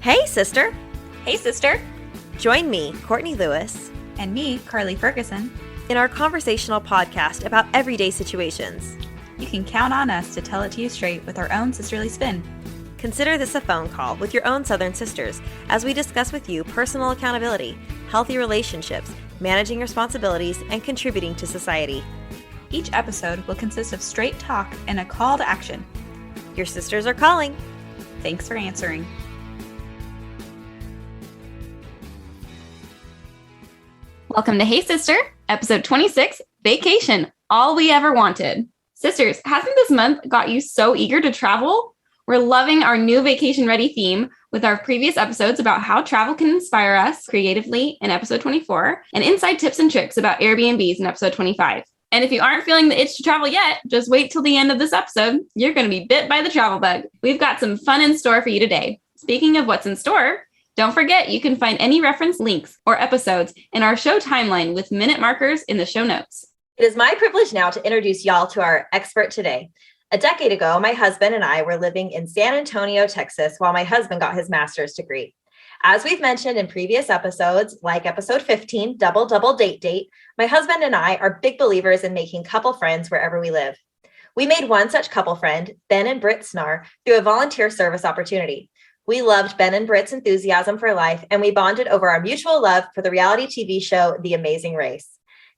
Hey, sister. Hey, sister. Join me, Courtney Lewis, And me, Carley Ferguson, in our conversational podcast about everyday situations. You can count on us to tell it to you straight with our own sisterly spin. Consider this a phone call with your own Southern sisters as we discuss with you personal accountability, healthy relationships, managing responsibilities, and contributing to society. Each episode will consist of straight talk and a call to action. Your sisters are calling. Thanks for answering. Welcome to Hey Sister, episode 26, Vacation, All We Ever Wanted. Sisters, hasn't this month got you so eager to travel? We're loving our new vacation ready theme with our previous episodes about how travel can inspire us creatively in episode 24 and inside tips and tricks about Airbnbs in episode 25. And if you aren't feeling the itch to travel yet, just wait till the end of this episode. You're going to be bit by the travel bug. We've got some fun in store for you today. Speaking of what's in store, don't forget you can find any reference links or episodes in our show timeline with minute markers in the show notes. It is my privilege now to introduce y'all to our expert today. A decade ago, my husband and I were living in San Antonio, Texas, while my husband got his master's degree. As we've mentioned in previous episodes, like episode 15, Double Double Date Date, my husband and I are big believers in making couple friends wherever we live. We made one such couple friend, Ben and Brit Snarr, through a volunteer service opportunity. We loved Ben and Brit's enthusiasm for life, and we bonded over our mutual love for the reality TV show, The Amazing Race.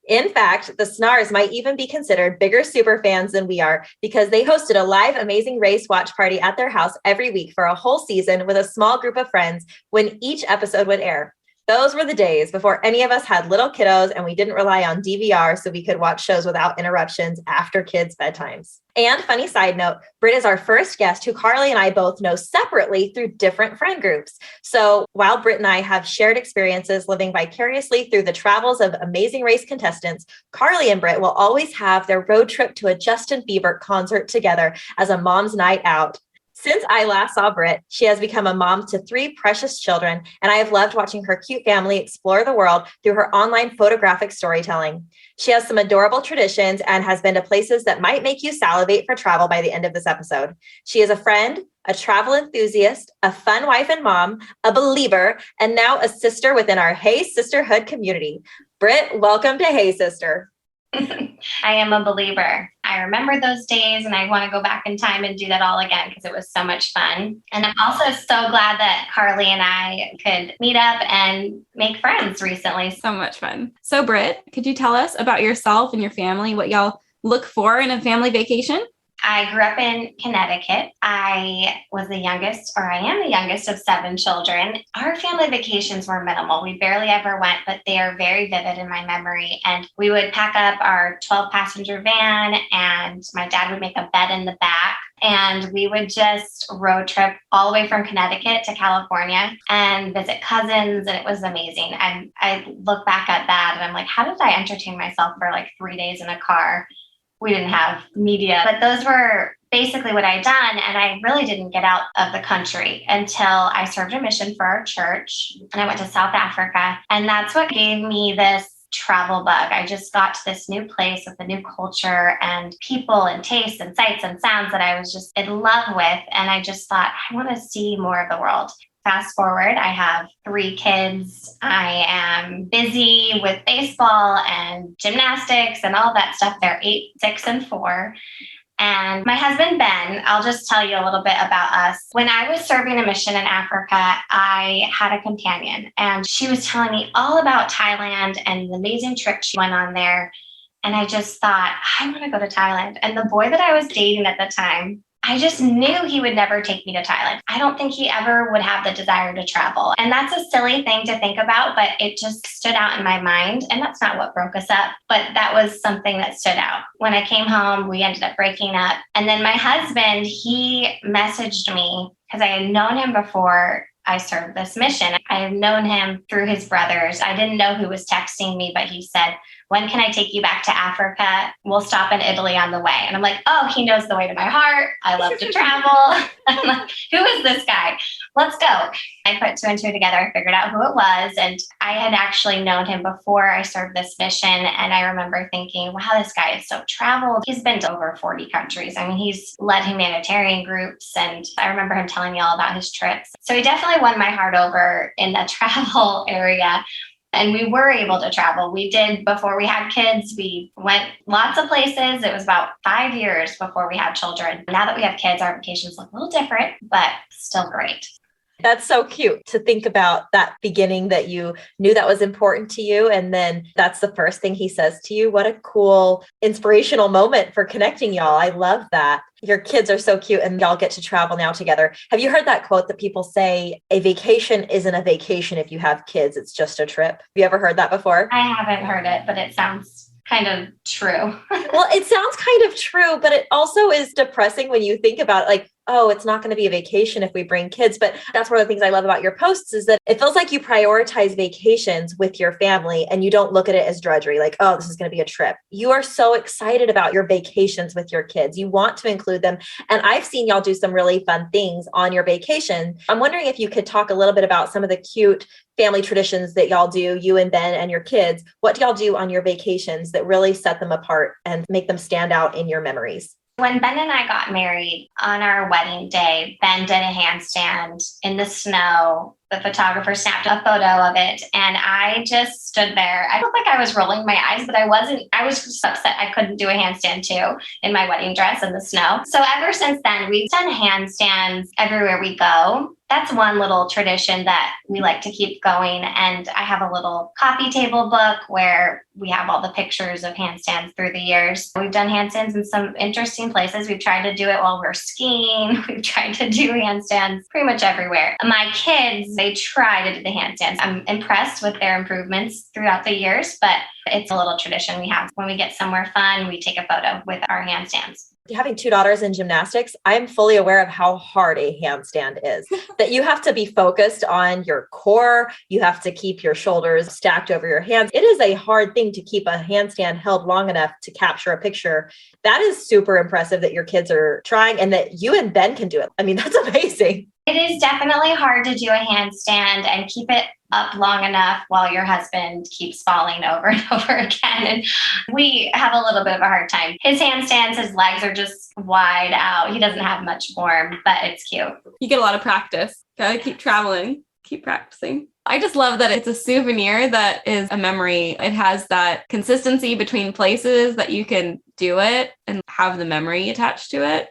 In fact, the Snarrs might even be considered bigger super fans than we are because they hosted a live Amazing Race watch party at their house every week for a whole season with a small group of friends when each episode would air. Those were the days before any of us had little kiddos and we didn't rely on DVR so we could watch shows without interruptions after kids' bedtimes. And funny side note, Brit is our first guest who Carley and I both know separately through different friend groups. So while Brit and I have shared experiences living vicariously through the travels of Amazing Race contestants, Carley and Brit will always have their road trip to a Justin Bieber concert together as a mom's night out. Since I last saw Brit, she has become a mom to 3 precious children, and I have loved watching her cute family explore the world through her online photographic storytelling. She has some adorable traditions and has been to places that might make you salivate for travel by the end of this episode. She is a friend, a travel enthusiast, a fun wife and mom, a believer, and now a sister within our Hey Sisterhood community. Brit, welcome to Hey Sister. I am a believer. I remember those days and I want to go back in time and do that all again because it was so much fun. And I'm also so glad that Carley and I could meet up and make friends recently. So much fun. So Brit, could you tell us about yourself and your family, what y'all look for in a family vacation? I grew up in Connecticut. I was the youngest, or I am the youngest of 7 children. Our family vacations were minimal. We barely ever went, but they are very vivid in my memory. And we would pack up our 12-passenger van, and my dad would make a bed in the back. And we would just road trip all the way from Connecticut to California and visit cousins. And it was amazing. And I look back at that and I'm like, how did I entertain myself for like 3 days in a car? We didn't have media, but those were basically what I'd done. And I really didn't get out of the country until I served a mission for our church. And I went to South Africa. And that's what gave me this travel bug. I just got to this new place with a new culture and people and tastes and sights and sounds that I was just in love with. And I just thought, I want to see more of the world. Fast forward, I have 3 kids. I am busy with baseball and gymnastics and all that stuff. They're 8, 6, and 4. And my husband, Ben, I'll just tell you a little bit about us. When I was serving a mission in Africa, I had a companion and she was telling me all about Thailand and the amazing trip she went on there. And I just thought, I want to go to Thailand. And the boy that I was dating at the time, I just knew he would never take me to Thailand. I don't think he ever would have the desire to travel. And that's a silly thing to think about, but it just stood out in my mind. And that's not what broke us up, but that was something that stood out. When I came home, we ended up breaking up. And then my husband, he messaged me because I had known him before I served this mission. I had known him through his brothers. I didn't know who was texting me, but he said, when can I take you back to Africa? We'll stop in Italy on the way. And I'm like, oh, he knows the way to my heart. I love to travel. I'm like, who is this guy? Let's go. I put two and two together, figured out who it was. And I had actually known him before I served this mission. And I remember thinking, wow, this guy is so traveled. He's been to over 40 countries. I mean, he's led humanitarian groups. And I remember him telling me all about his trips. So he definitely won my heart over in the travel area. And we were able to travel. We did before we had kids. We went lots of places. It was about 5 years before we had children. Now that we have kids, our vacations look a little different, but still great. That's so cute to think about that beginning that you knew that was important to you. And then that's the first thing he says to you. What a cool, inspirational moment for connecting y'all. I love that. Your kids are so cute and y'all get to travel now together. Have you heard that quote that people say, a vacation isn't a vacation if you have kids, it's just a trip? Have you ever heard that before? I haven't heard it, but it sounds kind of true. Well, it sounds kind of true, but it also is depressing when you think about it, like, oh, it's not going to be a vacation if we bring kids. But that's one of the things I love about your posts is that it feels like you prioritize vacations with your family and you don't look at it as drudgery, like, oh, this is going to be a trip. You are so excited about your vacations with your kids. You want to include them. And I've seen y'all do some really fun things on your vacation. I'm wondering if you could talk a little bit about some of the cute family traditions that y'all do, you and Ben and your kids. What do y'all do on your vacations that really set them apart and make them stand out in your memories? When Ben and I got married on our wedding day, Ben did a handstand in the snow. The photographer snapped a photo of it and I just stood there. I felt like I was rolling my eyes, but I wasn't. I was just upset I couldn't do a handstand too in my wedding dress in the snow. So ever since then, we've done handstands everywhere we go. That's one little tradition that we like to keep going. And I have a little coffee table book where we have all the pictures of handstands through the years. We've done handstands in some interesting places. We've tried to do it while we're skiing. We've tried to do handstands pretty much everywhere. My kids, they try to do the handstands. I'm impressed with their improvements throughout the years, but it's a little tradition we have. When we get somewhere fun, we take a photo with our handstands. Having two daughters in gymnastics, I am fully aware of how hard a handstand is, that you have to be focused on your core. You have to keep your shoulders stacked over your hands. It is a hard thing to keep a handstand held long enough to capture a picture. That is super impressive that your kids are trying and that you and Ben can do it. I mean, that's amazing. It is definitely hard to do a handstand and keep it up long enough while your husband keeps falling over and over again. And we have a little bit of a hard time. His handstands, his legs are just wide out. He doesn't have much form, but it's cute. You get a lot of practice. Gotta keep traveling, keep practicing. I just love that it's a souvenir that is a memory. It has that consistency between places that you can do it and have the memory attached to it,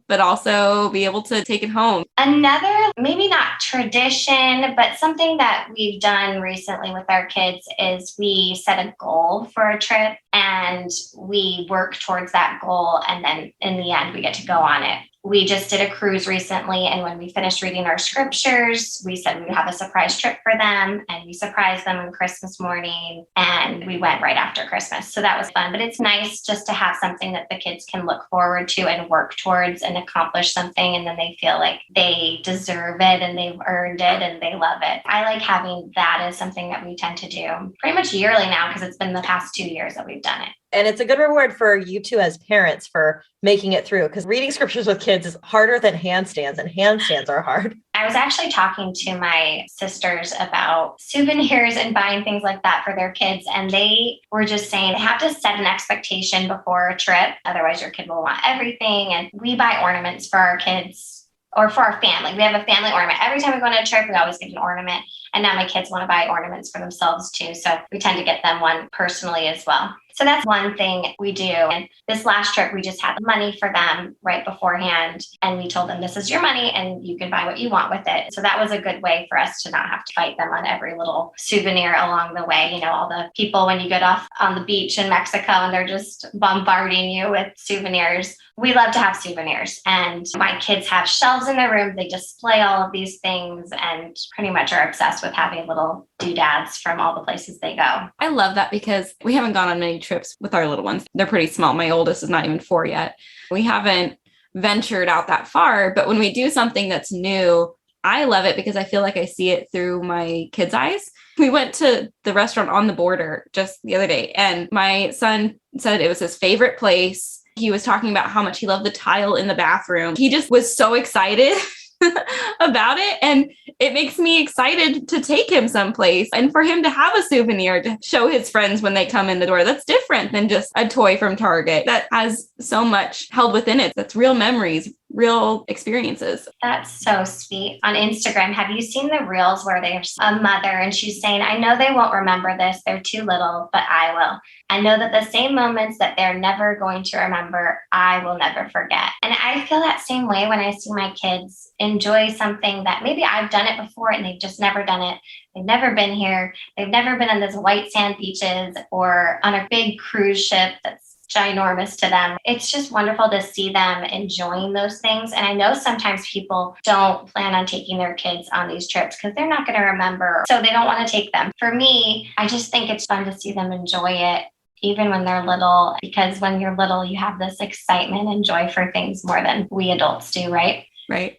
but also be able to take it home. Another, maybe not tradition, but something that we've done recently with our kids is we set a goal for a trip and we work towards that goal. And then in the end, we get to go on it. We just did a cruise recently, and when we finished reading our scriptures, we said we would have a surprise trip for them, and we surprised them on Christmas morning, and we went right after Christmas. So that was fun, but it's nice just to have something that the kids can look forward to and work towards and accomplish something, and then they feel like they deserve it and they've earned it and they love it. I like having that as something that we tend to do pretty much yearly now because it's been the past 2 years that we've done it. And it's a good reward for you two as parents for making it through, because reading scriptures with kids is harder than handstands, and handstands are hard. I was actually talking to my sisters about souvenirs and buying things like that for their kids. And they were just saying they have to set an expectation before a trip. Otherwise, your kid will want everything. And we buy ornaments for our kids or for our family. We have a family ornament. Every time we go on a trip, we always get an ornament. And now my kids want to buy ornaments for themselves too. So we tend to get them one personally as well. So that's one thing we do. And this last trip, we just had money for them right beforehand. And we told them, this is your money and you can buy what you want with it. So that was a good way for us to not have to fight them on every little souvenir along the way. You know, all the people when you get off on the beach in Mexico and they're just bombarding you with souvenirs. We love to have souvenirs, and my kids have shelves in their room. They display all of these things and pretty much are obsessed with having little doodads from all the places they go. I love that because we haven't gone on many trips with our little ones. They're pretty small. My oldest is not even 4 yet. We haven't ventured out that far, but when we do something that's new, I love it because I feel like I see it through my kids' eyes. We went to the restaurant on the border just the other day, and my son said it was his favorite place. He was talking about how much he loved the tile in the bathroom. He just was so excited about it. And it makes me excited to take him someplace and for him to have a souvenir to show his friends when they come in the door. That's different than just a toy from Target that has so much held within it. That's real memories, real experiences. That's so sweet. On Instagram, have you seen the reels where there's a mother and she's saying, I know they won't remember this. They're too little, but I will. I know that the same moments that they're never going to remember, I will never forget. And I feel that same way when I see my kids enjoy something that maybe I've done it before and they've just never done it. They've never been here. They've never been on this white sand beaches or on a big cruise ship that's ginormous to them. It's just wonderful to see them enjoying those things. And I know sometimes people don't plan on taking their kids on these trips because they're not going to remember, so they don't want to take them. For me, I just think it's fun to see them enjoy it, even when they're little, because when you're little, you have this excitement and joy for things more than we adults do, right? Right.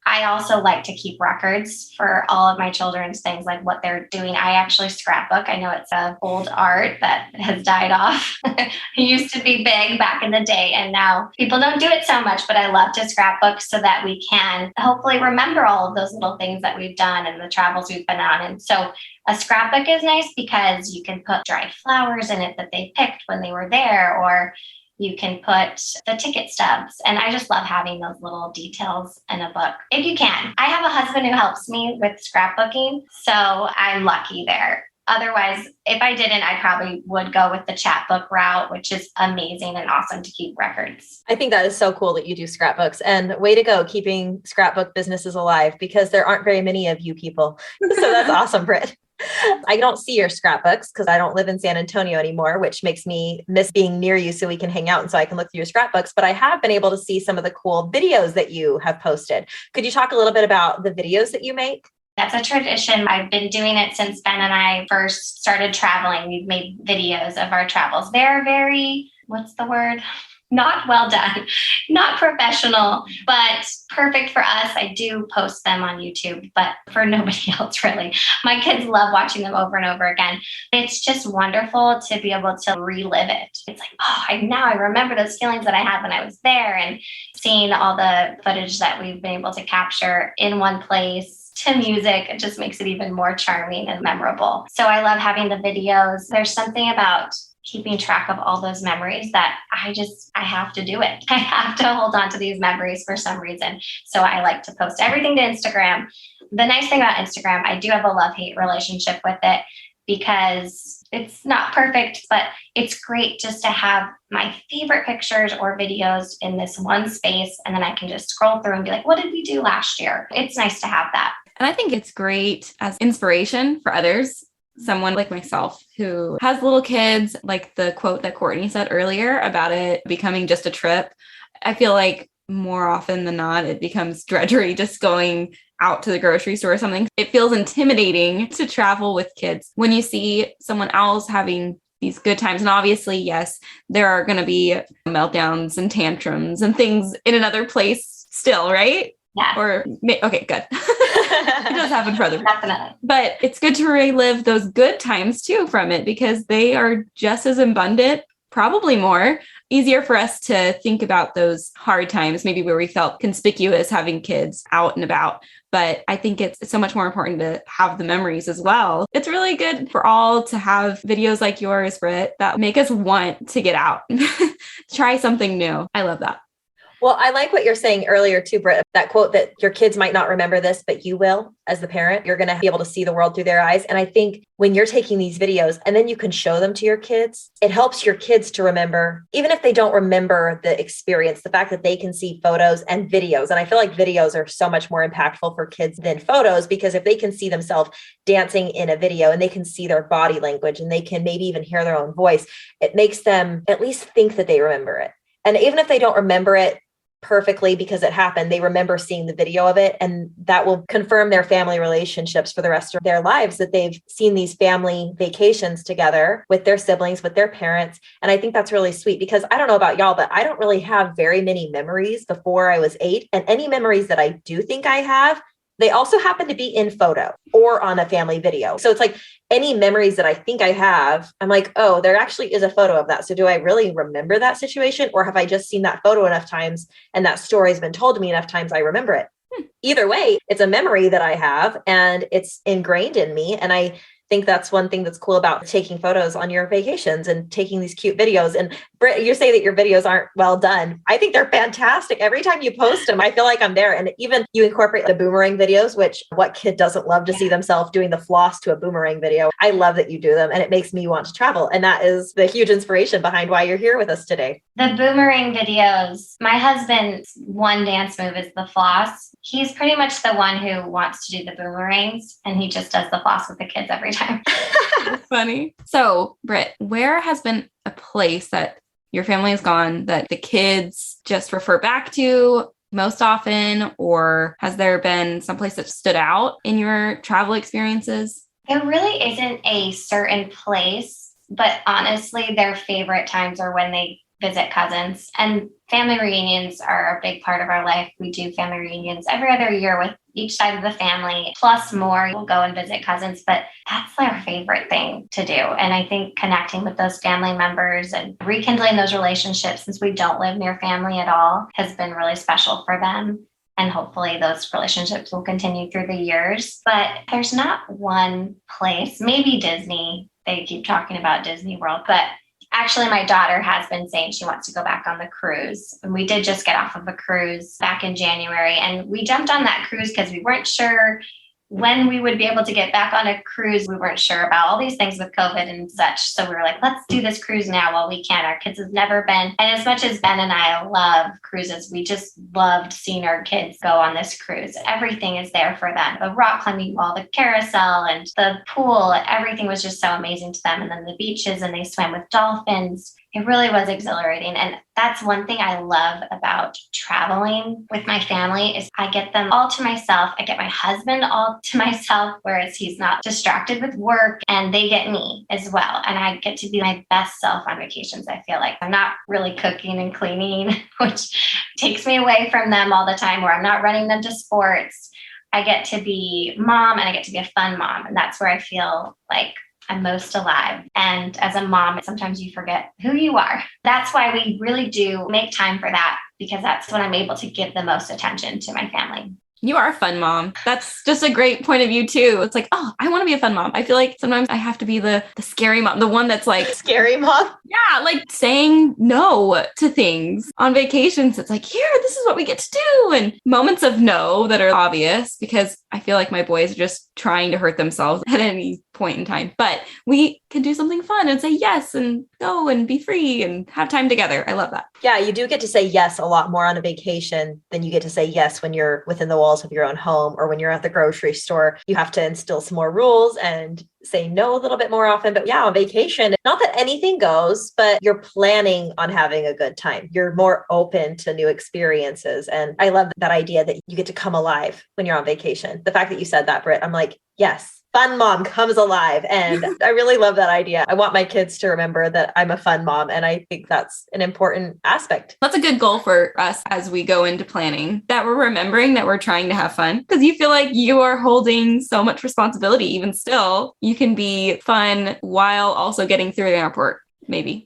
I also like to keep records for all of my children's things, like what they're doing. I actually scrapbook. I know it's an old art that has died off. It used to be big back in the day, and now people don't do it so much, but I love to scrapbook so that we can hopefully remember all of those little things that we've done and the travels we've been on. And so a scrapbook is nice because you can put dried flowers in it that they picked when they were there, or you can put the ticket stubs. And I just love having those little details in a book. If you can. I have a husband who helps me with scrapbooking, so I'm lucky there. Otherwise, if I didn't, I probably would go with the chapbook route, which is amazing and awesome to keep records. I think that is so cool that you do scrapbooks, and way to go keeping scrapbook businesses alive, because there aren't very many of you people. So that's awesome, Brit. I don't see your scrapbooks because I don't live in San Antonio anymore, which makes me miss being near you so we can hang out and so I can look through your scrapbooks. But I have been able to see some of the cool videos that you have posted. Could you talk a little bit about the videos that you make? That's a tradition. I've been doing it since Ben and I first started traveling. We've made videos of our travels. They're very, what's the word? Not well done, not professional, but perfect for us. I do post them on YouTube, but for nobody else, really. My kids love watching them over and over again. It's just wonderful to be able to relive it. It's like, now I remember those feelings that I had when I was there, and seeing all the footage that we've been able to capture in one place to music. It just makes it even more charming and memorable. So I love having the videos. There's something about keeping track of all those memories that I have to do it. I have to hold on to these memories for some reason. So I like to post everything to Instagram. The nice thing about Instagram, I do have a love-hate relationship with it because it's not perfect, but it's great just to have my favorite pictures or videos in this one space. And then I can just scroll through and be like, what did we do last year? It's nice to have that. And I think it's great as inspiration for others. Someone like myself who has little kids, like the quote that Courtney said earlier about it becoming just a trip. I feel like more often than not, it becomes drudgery just going out to the grocery store or something. It feels intimidating to travel with kids when you see someone else having these good times. And obviously, yes, there are going to be meltdowns and tantrums and things in another place still, right? Yeah. Okay, good. It does happen for other people. Definitely. But it's good to relive those good times too from it, because they are just as abundant, probably more. Easier for us to think about those hard times, maybe where we felt conspicuous having kids out and about. But I think it's so much more important to have the memories as well. It's really good for all to have videos like yours, Brit, that make us want to get out, try something new. I love that. Well, I like what you're saying earlier too, Brit, that quote that your kids might not remember this, but you will as the parent. You're going to be able to see the world through their eyes. And I think when you're taking these videos and then you can show them to your kids, it helps your kids to remember, even if they don't remember the experience, the fact that they can see photos and videos. And I feel like videos are so much more impactful for kids than photos, because if they can see themselves dancing in a video and they can see their body language and they can maybe even hear their own voice, it makes them at least think that they remember it. And even if they don't remember it perfectly because it happened, they remember seeing the video of it, and that will confirm their family relationships for the rest of their lives, that they've seen these family vacations together with their siblings, with their parents. And I think that's really sweet, because I don't know about y'all, but I don't really have very many memories before I was 8. And any memories that I do think I have, they also happen to be in photo or on a family video. So it's like any memories that I think I have, I'm like, oh, there actually is a photo of that. So do I really remember that situation, or have I just seen that photo enough times and that story has been told to me enough times I remember it? Either way, it's a memory that I have and it's ingrained in me. And I think that's one thing that's cool about taking photos on your vacations and taking these cute videos. And Brit, you say that your videos aren't well done. I think they're fantastic. Every time you post them, I feel like I'm there. And even you incorporate the boomerang videos, which what kid doesn't love to see themselves doing the floss to a boomerang video? I love that you do them and it makes me want to travel. And that is the huge inspiration behind why you're here with us today. The boomerang videos, my husband's one dance move is the floss. He's pretty much the one who wants to do the boomerangs, and he just does the floss with the kids every time. That's funny. So, Brit, where has been a place that your family has gone that the kids just refer back to most often, or has there been some place that stood out in your travel experiences? There really isn't a certain place, but honestly, their favorite times are when they visit cousins, and family reunions are a big part of our life. We do family reunions every other year with each side of the family, plus more. We'll go and visit cousins, but that's their favorite thing to do. And I think connecting with those family members and rekindling those relationships, since we don't live near family at all, has been really special for them. And hopefully those relationships will continue through the years. But there's not one place, maybe Disney. They keep talking about Disneyworld, but actually, my daughter has been saying she wants to go back on the cruise. And we did just get off of a cruise back in January. And we jumped on that cruise because we weren't sure when we would be able to get back on a cruise. We weren't sure about all these things with COVID and such. So we were like, let's do this cruise now while we can. Our kids have never been. And as much as Ben and I love cruises, we just loved seeing our kids go on this cruise. Everything is there for them. The rock climbing wall, the carousel, and the pool, everything was just so amazing to them. And then the beaches, and they swam with dolphins. It really was exhilarating. And that's one thing I love about traveling with my family is I get them all to myself. I get my husband all to myself, whereas he's not distracted with work, and they get me as well. And I get to be my best self on vacations. I feel like I'm not really cooking and cleaning, which takes me away from them all the time, or I'm not running them to sports. I get to be mom, and I get to be a fun mom. And that's where I feel like I'm most alive. And as a mom, sometimes you forget who you are. That's why we really do make time for that, because that's when I'm able to give the most attention to my family. You are a fun mom. That's just a great point of view too. It's like, oh, I want to be a fun mom. I feel like sometimes I have to be the scary mom, the one that's like scary mom. Yeah, like saying no to things on vacations. It's like, here, this is what we get to do. And moments of no that are obvious, because I feel like my boys are just trying to hurt themselves at any point in time. But we can do something fun and say yes and go and be free and have time together. I love that. Yeah, you do get to say yes a lot more on a vacation than you get to say yes when you're within the walls of your own home, or when you're at the grocery store. You have to instill some more rules and say no a little bit more often. But yeah, on vacation, not that anything goes, but you're planning on having a good time. You're more open to new experiences. And I love that idea that you get to come alive when you're on vacation. The fact that you said that, Brit, I'm like, yes. Fun mom comes alive. And I really love that idea. I want my kids to remember that I'm a fun mom. And I think that's an important aspect. That's a good goal for us as we go into planning, that we're remembering that we're trying to have fun, because you feel like you are holding so much responsibility. Even still, you can be fun while also getting through the airport, maybe.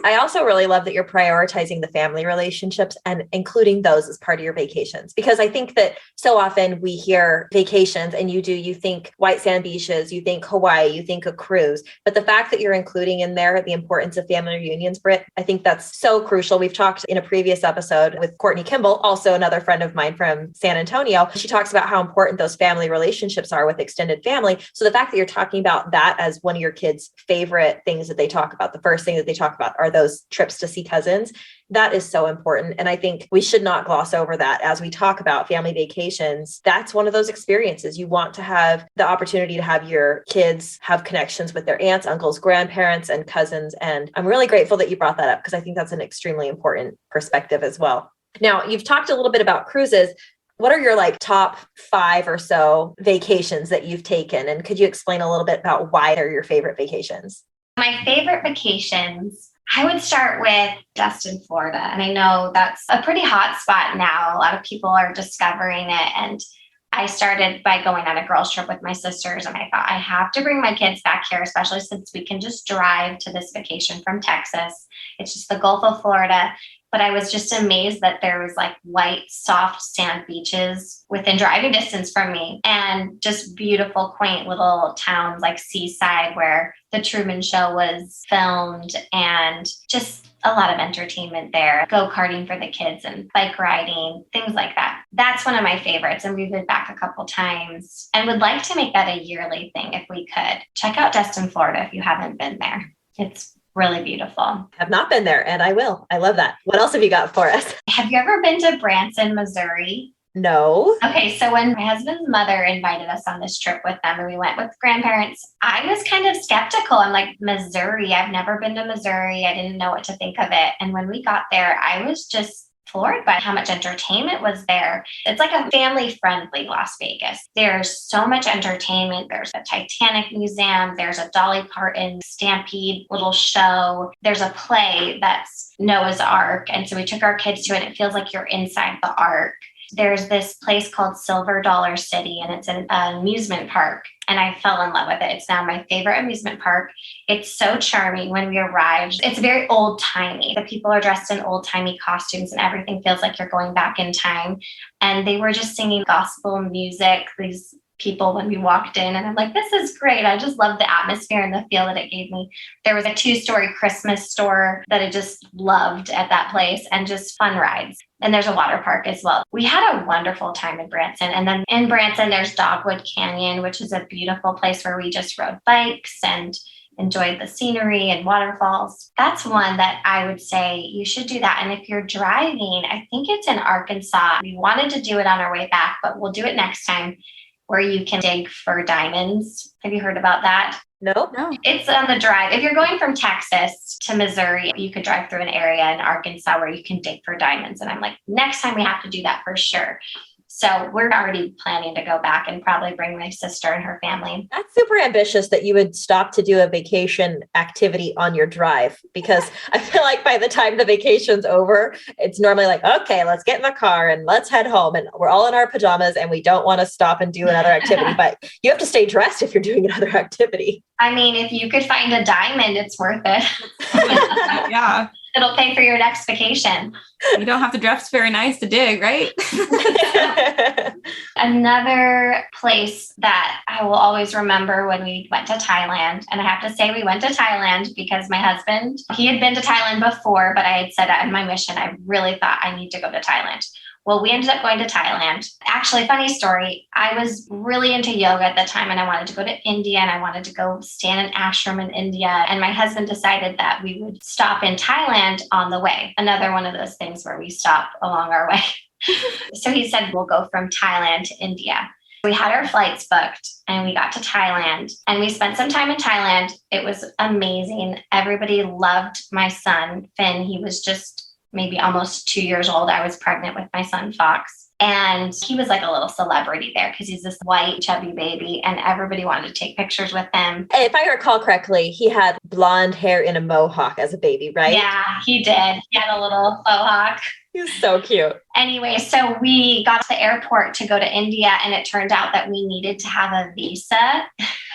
I also really love that you're prioritizing the family relationships and including those as part of your vacations, because I think that so often we hear vacations and you think white sand beaches, you think Hawaii, you think a cruise, but the fact that you're including in there the importance of family reunions, Brit, I think that's so crucial. We've talked in a previous episode with Courtney Kimball, also another friend of mine from San Antonio. She talks about how important those family relationships are with extended family. So the fact that you're talking about that as one of your kids' favorite things that they talk about, the first thing that they talk about are those trips to see cousins. That is so important. And I think we should not gloss over that as we talk about family vacations. That's one of those experiences. You want to have the opportunity to have your kids have connections with their aunts, uncles, grandparents, and cousins. And I'm really grateful that you brought that up, because I think that's an extremely important perspective as well. Now, you've talked a little bit about cruises. What are your top 5 or so vacations that you've taken? And could you explain a little bit about why they're your favorite vacations? My favorite vacations, I would start with Destin, Florida. And I know that's a pretty hot spot now. A lot of people are discovering it. And I started by going on a girls trip with my sisters, and I thought I have to bring my kids back here, especially since we can just drive to this vacation from Texas. It's just the Gulf of Florida. But I was just amazed that there was like white, soft sand beaches within driving distance from me, and just beautiful, quaint little towns like Seaside, where the Truman Show was filmed, and just a lot of entertainment there. Go-karting for the kids and bike riding, things like that. That's one of my favorites. And we've been back a couple times and would like to make that a yearly thing if we could. Check out Destin, Florida if you haven't been there. It's really beautiful. Have not been there, and I will. I love that. What else have you got for us? Have you ever been to Branson, Missouri? No. Okay, so when my husband's mother invited us on this trip with them and we went with grandparents, I was kind of skeptical. I'm like, Missouri, I've never been to Missouri. I didn't know what to think of it. And when we got there, I was just floored by how much entertainment was there. It's like a family-friendly Las Vegas. There's so much entertainment. There's a Titanic museum. There's a Dolly Parton Stampede little show. There's a play that's Noah's Ark. And so we took our kids to it. It feels like you're inside the Ark. There's this place called Silver Dollar City, and it's an amusement park. And I fell in love with it. It's now my favorite amusement park. It's so charming. When we arrived, it's very old timey. The people are dressed in old timey costumes, and everything feels like you're going back in time. And they were just singing gospel music, these people, when we walked in, and I'm like, this is great. I just love the atmosphere and the feel that it gave me. There was a 2-story Christmas store that I just loved at that place, and just fun rides. And there's a water park as well. We had a wonderful time in Branson. And then in Branson, there's Dogwood Canyon, which is a beautiful place where we just rode bikes and enjoyed the scenery and waterfalls. That's one that I would say you should do that. And if you're driving, I think it's in Arkansas. We wanted to do it on our way back, but we'll do it next time, where you can dig for diamonds. Have you heard about that? No. It's on the drive. If you're going from Texas to Missouri, you could drive through an area in Arkansas where you can dig for diamonds. And I'm like, next time we have to do that for sure. So we're already planning to go back and probably bring my sister and her family. That's super ambitious that you would stop to do a vacation activity on your drive, because I feel like by the time the vacation's over, it's normally like, okay, let's get in the car and let's head home. And we're all in our pajamas and we don't want to stop and do another activity, but you have to stay dressed if you're doing another activity. I mean, if you could find a diamond, it's worth it. Yeah. It'll pay for your next vacation. You don't have to dress very nice to dig, right? Another place that I will always remember when we went to Thailand, and I have to say we went to Thailand because my husband, he had been to Thailand before, but I had said in my mission, I really thought I need to go to Thailand. Well, we ended up going to Thailand. Actually, funny story. I was really into yoga at the time, and I wanted to go to India, and I wanted to go stay in an ashram in India. And my husband decided that we would stop in Thailand on the way. Another one of those things where we stop along our way. So he said, we'll go from Thailand to India. We had our flights booked and we got to Thailand, and we spent some time in Thailand. It was amazing. Everybody loved my son, Finn. He was just maybe almost 2 years old. I was pregnant with my son, Fox. And he was like a little celebrity there because he's this white, chubby baby, and everybody wanted to take pictures with him. If I recall correctly, he had blonde hair in a mohawk as a baby, right? Yeah, he did. He had a little mohawk. He's so cute. Anyway, so we got to the airport to go to India, and it turned out that we needed to have a visa.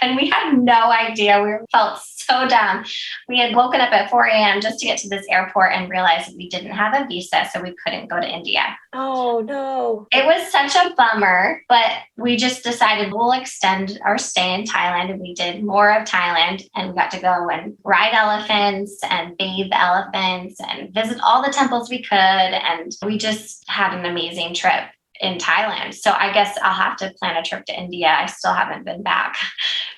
And we had no idea. We felt so dumb. We had woken up at 4 a.m. just to get to this airport and realized that we didn't have a visa, so we couldn't go to India. Oh, no. It was such a bummer, but we just decided we'll extend our stay in Thailand, and we did more of Thailand, and we got to go and ride elephants and bathe the elephants and visit all the temples we could. And we just had an amazing trip in Thailand. So I guess I'll have to plan a trip to India. I still haven't been back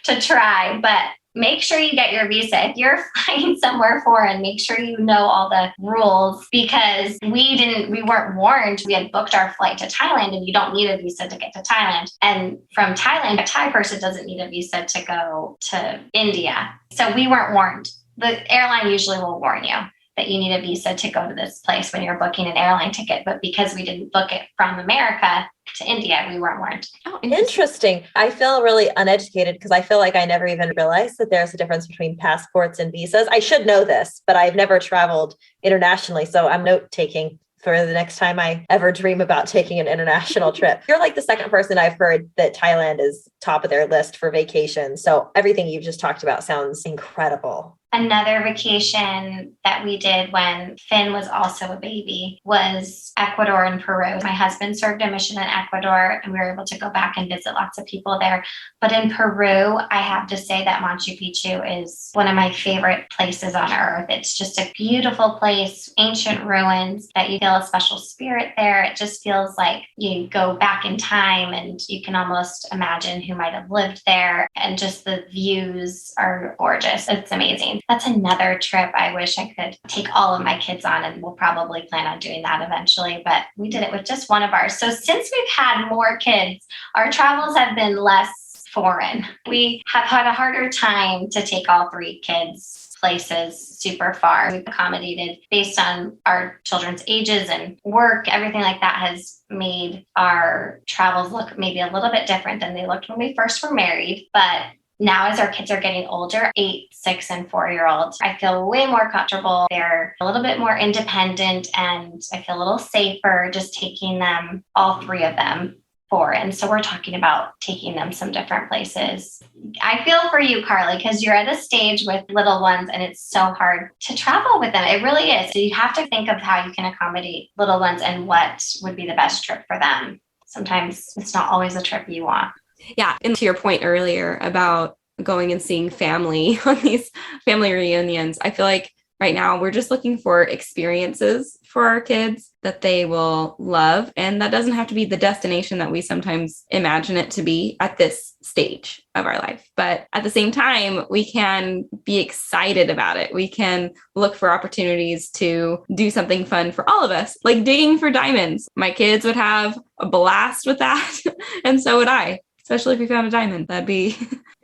to try, but make sure you get your visa. If you're flying somewhere foreign, make sure you know all the rules, because we weren't warned. We had booked our flight to Thailand, and you don't need a visa to get to Thailand. And from Thailand, a Thai person doesn't need a visa to go to India. So we weren't warned. The airline usually will warn you that you need a visa to go to this place when you're booking an airline ticket. But because we didn't book it from America to India, we weren't warned. Oh, interesting. I feel really uneducated because I feel like I never even realized that there's a difference between passports and visas. I should know this, but I've never traveled internationally. So I'm note taking for the next time I ever dream about taking an international trip. You're like the second person I've heard that Thailand is top of their list for vacation. So everything you've just talked about sounds incredible. Another vacation that we did when Finn was also a baby was Ecuador and Peru. My husband served a mission in Ecuador and we were able to go back and visit lots of people there. But in Peru, I have to say that Machu Picchu is one of my favorite places on earth. It's just a beautiful place, ancient ruins that you feel a special spirit there. It just feels like you go back in time and you can almost imagine who might have lived there. And just the views are gorgeous. It's amazing. That's another trip I wish I could take all of my kids on, and we'll probably plan on doing that eventually, but we did it with just one of ours. So since we've had more kids, our travels have been less foreign. We have had a harder time to take all three kids places super far. We've accommodated based on our children's ages and work. Everything like that has made our travels look maybe a little bit different than they looked when we first were married, but now, as our kids are getting older, 8, 6, and 4-year-olds, I feel way more comfortable. They're a little bit more independent and I feel a little safer just taking them, all three of them, and so we're talking about taking them some different places. I feel for you, Carley, because you're at a stage with little ones and it's so hard to travel with them. It really is. So you have to think of how you can accommodate little ones and what would be the best trip for them. Sometimes it's not always the trip you want. Yeah. And to your point earlier about going and seeing family on these family reunions, I feel like right now we're just looking for experiences for our kids that they will love. And that doesn't have to be the destination that we sometimes imagine it to be at this stage of our life. But at the same time, we can be excited about it. We can look for opportunities to do something fun for all of us, like digging for diamonds. My kids would have a blast with that. And so would I. Especially if we found a diamond, that'd be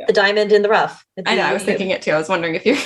the diamond in the rough. I know. I was thinking it too. I was wondering if you're.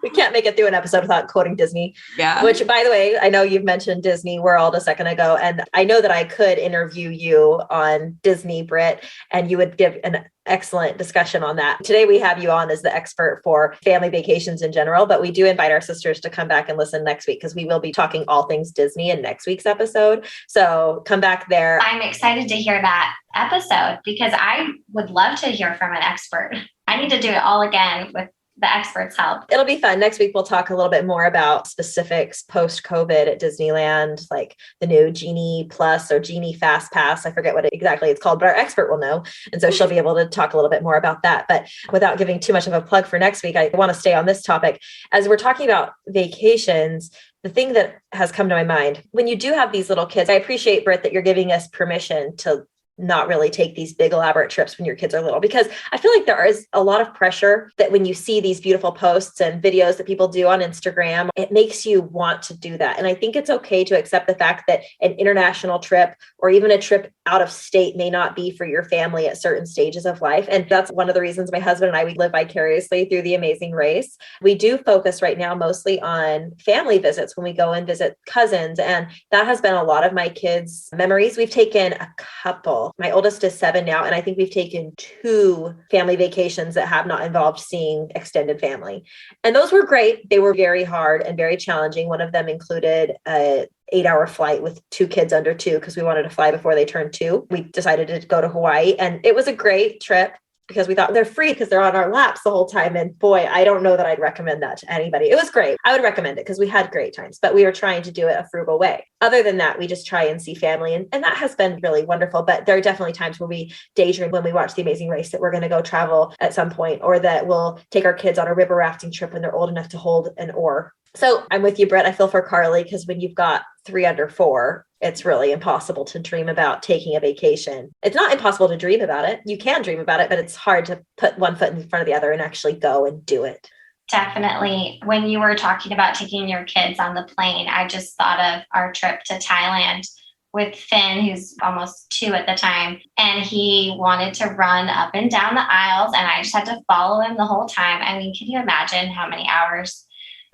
We can't make it through an episode without quoting Disney. Yeah. Which, by the way, I know you've mentioned Disneyworld a second ago, and I know that I could interview you on Disney, Brit, and you would give an excellent discussion on that. Today we have you on as the expert for family vacations in general, but we do invite our sisters to come back and listen next week because we will be talking all things Disney in next week's episode. So come back there. I'm excited to hear that episode because I would love to hear from an expert. I need to do it all again with the experts' help. It'll be fun. Next week, we'll talk a little bit more about specifics post-COVID at Disneyland, like the new Genie Plus or Genie Fast Pass. I forget what exactly it's called, but our expert will know. And so she'll be able to talk a little bit more about that. But without giving too much of a plug for next week, I want to stay on this topic. As we're talking about vacations, the thing that has come to my mind, when you do have these little kids, I appreciate, Brit, that you're giving us permission to not really take these big elaborate trips when your kids are little, because I feel like there is a lot of pressure that when you see these beautiful posts and videos that people do on Instagram, it makes you want to do that. And I think it's okay to accept the fact that an international trip or even a trip out of state may not be for your family at certain stages of life. And that's one of the reasons my husband and I, we live vicariously through The Amazing Race. We do focus right now mostly on family visits when we go and visit cousins. And that has been a lot of my kids' memories. We've taken a couple. My oldest is 7 now, and I think we've taken 2 family vacations that have not involved seeing extended family. And those were great. They were very hard and very challenging. One of them included a 8-hour flight with 2 kids under 2 because we wanted to fly before they turned 2. We decided to go to Hawaii, and it was a great trip because we thought they're free because they're on our laps the whole time. And boy, I don't know that I'd recommend that to anybody. It was great. I would recommend it because we had great times, but we were trying to do it a frugal way. Other than that, we just try and see family. And that has been really wonderful. But there are definitely times where we daydream when we watch The Amazing Race that we're going to go travel at some point, or that we'll take our kids on a river rafting trip when they're old enough to hold an oar. So I'm with you, Brit. I feel for Carley because when you've got 3 under 4, it's really impossible to dream about taking a vacation. It's not impossible to dream about it. You can dream about it, but it's hard to put one foot in front of the other and actually go and do it. Definitely. When you were talking about taking your kids on the plane, I just thought of our trip to Thailand with Finn, who's almost 2 at the time. And he wanted to run up and down the aisles, and I just had to follow him the whole time. I mean, can you imagine how many hours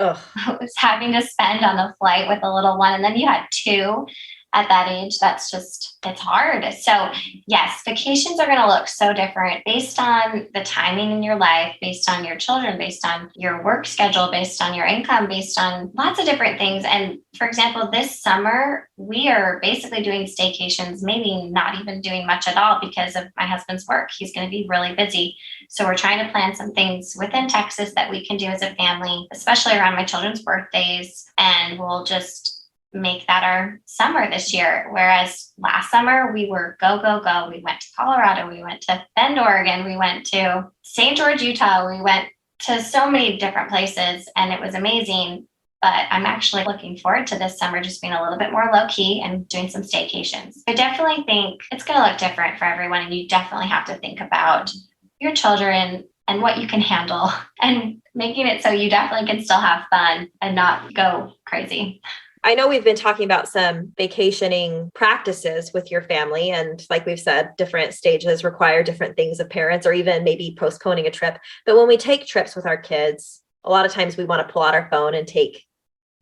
I was having to spend on a flight with a little one? And then you had 2. at that age, it's hard. So yes, vacations are going to look so different based on the timing in your life, based on your children, based on your work schedule, based on your income, based on lots of different things. And for example, this summer, we are basically doing staycations, maybe not even doing much at all because of my husband's work. He's going to be really busy. So we're trying to plan some things within Texas that we can do as a family, especially around my children's birthdays. And we'll just make that our summer this year. Whereas last summer we were go, go, go. We went to Colorado. We went to Bend, Oregon. We went to St. George, Utah. We went to so many different places and it was amazing. But I'm actually looking forward to this summer just being a little bit more low key and doing some staycations. I definitely think it's going to look different for everyone. And you definitely have to think about your children and what you can handle and making it so you definitely can still have fun and not go crazy. I know we've been talking about some vacationing practices with your family. And like we've said, different stages require different things of parents or even maybe postponing a trip. But when we take trips with our kids, a lot of times we want to pull out our phone and take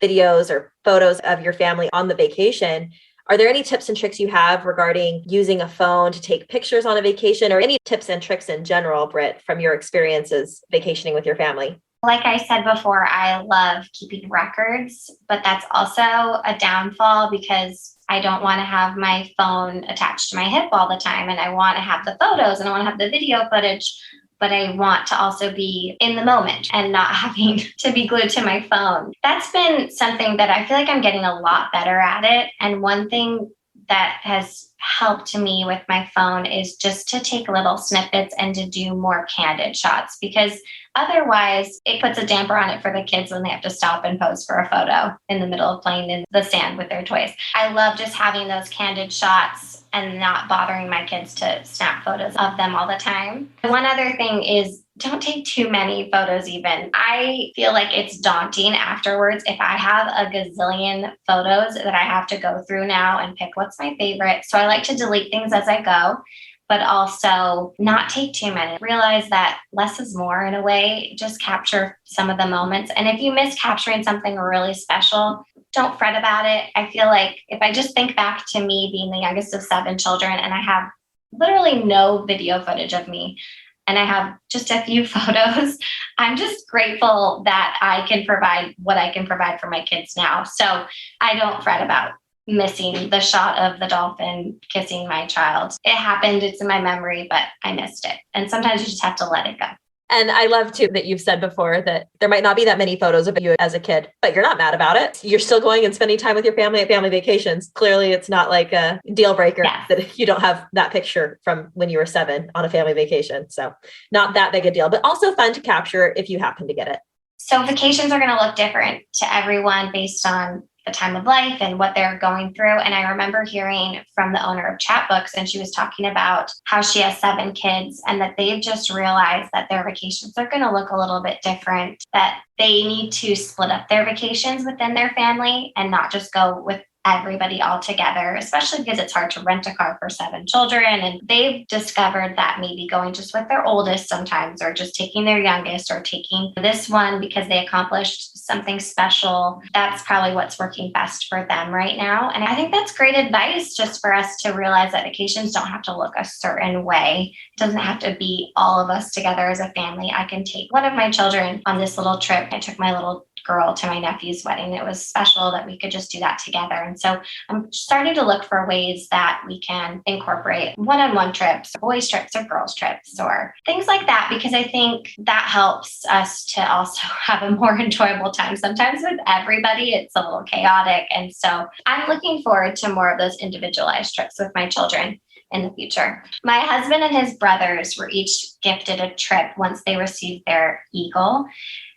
videos or photos of your family on the vacation. Are there any tips and tricks you have regarding using a phone to take pictures on a vacation or any tips and tricks in general, Brit, from your experiences vacationing with your family? Like I said before, I love keeping records, but that's also a downfall because I don't want to have my phone attached to my hip all the time. And I want to have the photos and I want to have the video footage, but I want to also be in the moment and not having to be glued to my phone. That's been something that I feel like I'm getting a lot better at it. And one thing that has helped me with my phone is just to take little snippets and to do more candid shots because otherwise it puts a damper on it for the kids when they have to stop and pose for a photo in the middle of playing in the sand with their toys. I love just having those candid shots and not bothering my kids to snap photos of them all the time. One other thing is don't take too many photos even. I feel like it's daunting afterwards if I have a gazillion photos that I have to go through now and pick what's my favorite. So I like to delete things as I go, but also not take too many. Realize that less is more in a way. Just capture some of the moments. And if you miss capturing something really special, don't fret about it. I feel like if I just think back to me being the youngest of 7 children and I have literally no video footage of me, and I have just a few photos, I'm just grateful that I can provide what I can provide for my kids now. So I don't fret about missing the shot of the dolphin kissing my child. It happened, it's in my memory, but I missed it. And sometimes you just have to let it go. And I love too that you've said before that there might not be that many photos of you as a kid, but you're not mad about it. You're still going and spending time with your family at family vacations. Clearly, it's not like a deal breaker that you don't have that picture from when you were 7 on a family vacation. So not that big a deal, but also fun to capture if you happen to get it. So vacations are going to look different to everyone based on the time of life and what they're going through. And I remember hearing from the owner of Chatbooks, and she was talking about how she has 7 kids and that they've just realized that their vacations are going to look a little bit different, that they need to split up their vacations within their family and not just go with everybody all together, especially because it's hard to rent a car for 7 children. And they've discovered that maybe going just with their oldest sometimes, or just taking their youngest, or taking this one because they accomplished something special. That's probably what's working best for them right now. And I think that's great advice just for us to realize that vacations don't have to look a certain way. It doesn't have to be all of us together as a family. I can take one of my children on this little trip. I took my little girl to my nephew's wedding. It was special that we could just do that together. And so I'm starting to look for ways that we can incorporate one-on-one trips, or boys trips or girls trips, or things like that, because I think that helps us to also have a more enjoyable time. Sometimes with everybody, it's a little chaotic. And so I'm looking forward to more of those individualized trips with my children in the future. My husband and his brothers were each gifted a trip once they received their Eagle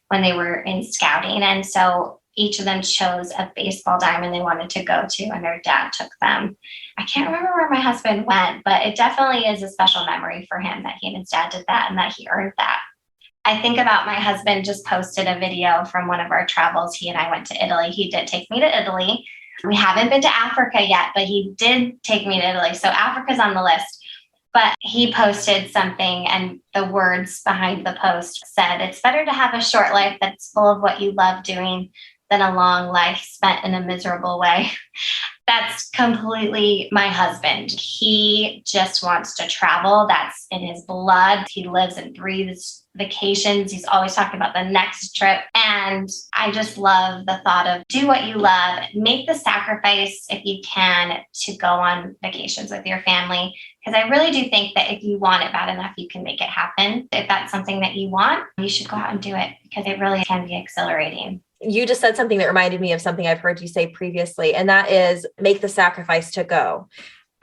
when they were in scouting. And so each of them chose a baseball diamond they wanted to go to, and their dad took them. I can't remember where my husband went, but it definitely is a special memory for him that he and his dad did that and that he earned that. I think about my husband just posted a video from one of our travels. He and I went to Italy. He did take me to Italy. We haven't been to Africa yet, but he did take me to Italy. So Africa's on the list. But he posted something, and the words behind the post said, "It's better to have a short life that's full of what you love doing than a long life spent in a miserable way. That's completely my husband. He just wants to travel. That's in his blood. He lives and breathes vacations. He's always talking about the next trip. And I just love the thought of do what you love, make the sacrifice if you can to go on vacations with your family. Because I really do think that if you want it bad enough, you can make it happen. If that's something that you want, you should go out and do it because it really can be exhilarating. You just said something that reminded me of something I've heard you say previously, and that is make the sacrifice to go.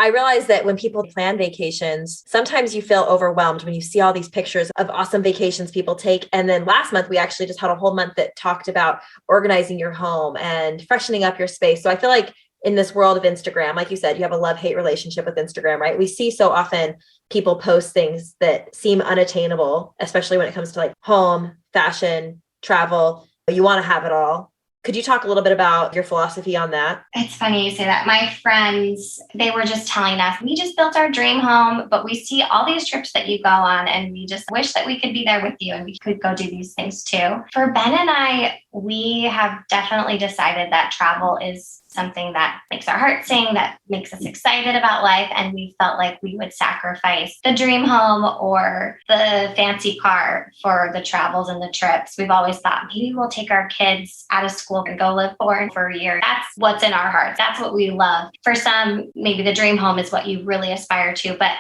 I realize that when people plan vacations, sometimes you feel overwhelmed when you see all these pictures of awesome vacations people take. And then last month, we actually just had a whole month that talked about organizing your home and freshening up your space. So I feel like in this world of Instagram, like you said, you have a love-hate relationship with Instagram, right? We see so often people post things that seem unattainable, especially when it comes to like home, fashion, travel. You want to have it all. Could you talk a little bit about your philosophy on that? It's funny you say that. My friends, they were just telling us, we just built our dream home, but we see all these trips that you go on and we just wish that we could be there with you and we could go do these things too. For Ben and I, we have definitely decided that travel is something that makes our heart sing, that makes us excited about life. And we felt like we would sacrifice the dream home or the fancy car for the travels and the trips. We've always thought maybe we'll take our kids out of school and go live foreign for a year. That's what's in our hearts. That's what we love. For some, maybe the dream home is what you really aspire to, but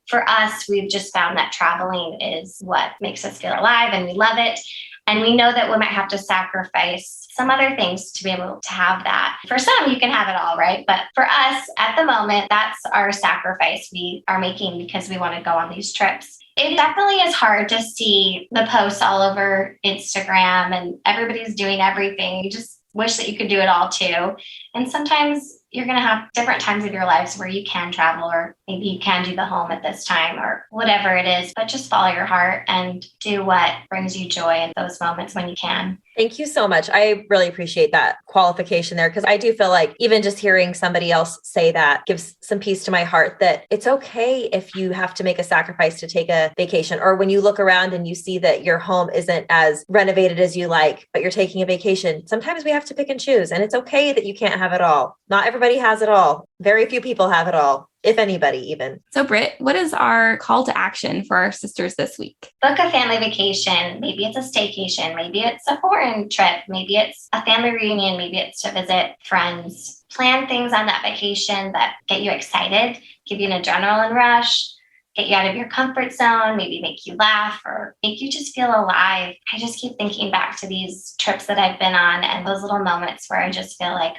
for us, we've just found that traveling is what makes us feel alive and we love it. And we know that we might have to sacrifice some other things to be able to have that. For some, you can have it all, right? But for us at the moment, that's our sacrifice we are making because we want to go on these trips. It definitely is hard to see the posts all over Instagram and everybody's doing everything. You just wish that you could do it all too. And sometimes you're going to have different times of your lives where you can travel, or maybe you can do the home at this time or whatever it is, but just follow your heart and do what brings you joy in those moments when you can. Thank you so much. I really appreciate that qualification there, because I do feel like even just hearing somebody else say that gives some peace to my heart that it's okay if you have to make a sacrifice to take a vacation, or when you look around and you see that your home isn't as renovated as you like, but you're taking a vacation. Sometimes we have to pick and choose, and it's okay that you can't have it all. Not everybody has it all. Very few people have it all, if anybody even. So Brit, what is our call to action for our sisters this week? Book a family vacation. Maybe it's a staycation. Maybe it's a foreign trip. Maybe it's a family reunion. Maybe it's to visit friends. Plan things on that vacation that get you excited, give you an adrenaline rush, get you out of your comfort zone, maybe make you laugh or make you just feel alive. I just keep thinking back to these trips that I've been on and those little moments where I just feel like,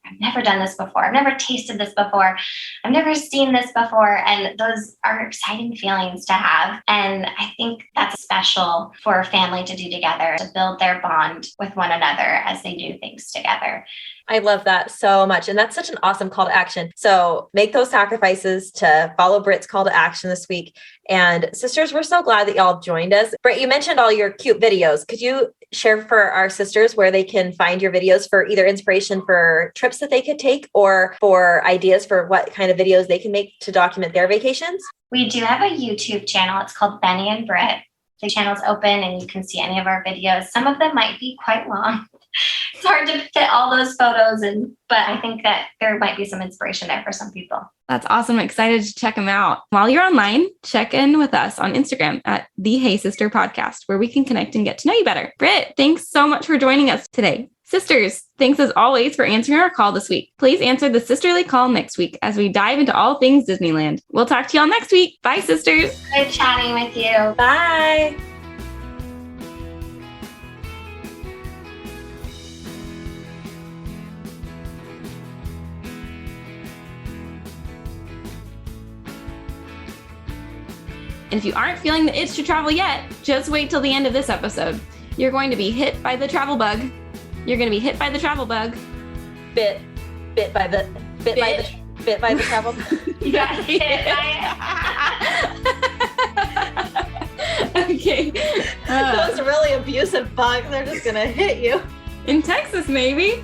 I've never done this before. I've never tasted this before. I've never seen this before. And those are exciting feelings to have. And I think that's special for a family to do together, to build their bond with one another as they do things together. I love that so much. And that's such an awesome call to action. So make those sacrifices to follow Brit's call to action this week. And sisters, we're so glad that y'all joined us. Brit, you mentioned all your cute videos. Could you share for our sisters where they can find your videos for either inspiration for trips that they could take or for ideas for what kind of videos they can make to document their vacations? We do have a YouTube channel. It's called Benny and Brit. The channel's open and you can see any of our videos. Some of them might be quite long. It's hard to fit all those photos in, but I think that there might be some inspiration there for some people. That's awesome. I'm excited to check them out. While you're online, check in with us on Instagram at the Hey Sister Podcast, where we can connect and get to know you better. Brit, thanks so much for joining us today. Sisters, thanks as always for answering our call this week. Please answer the sisterly call next week as we dive into all things Disneyland. We'll talk to y'all next week. Bye, sisters. Good chatting with you. Bye. And if you aren't feeling the itch to travel yet, just wait till the end of this episode. You're going to be hit by the travel bug. You're going to be hit by the travel bug. Bit by the travel bug. You got hit by it. Okay. Those really abusive bugs, they're just going to hit you. In Texas, maybe.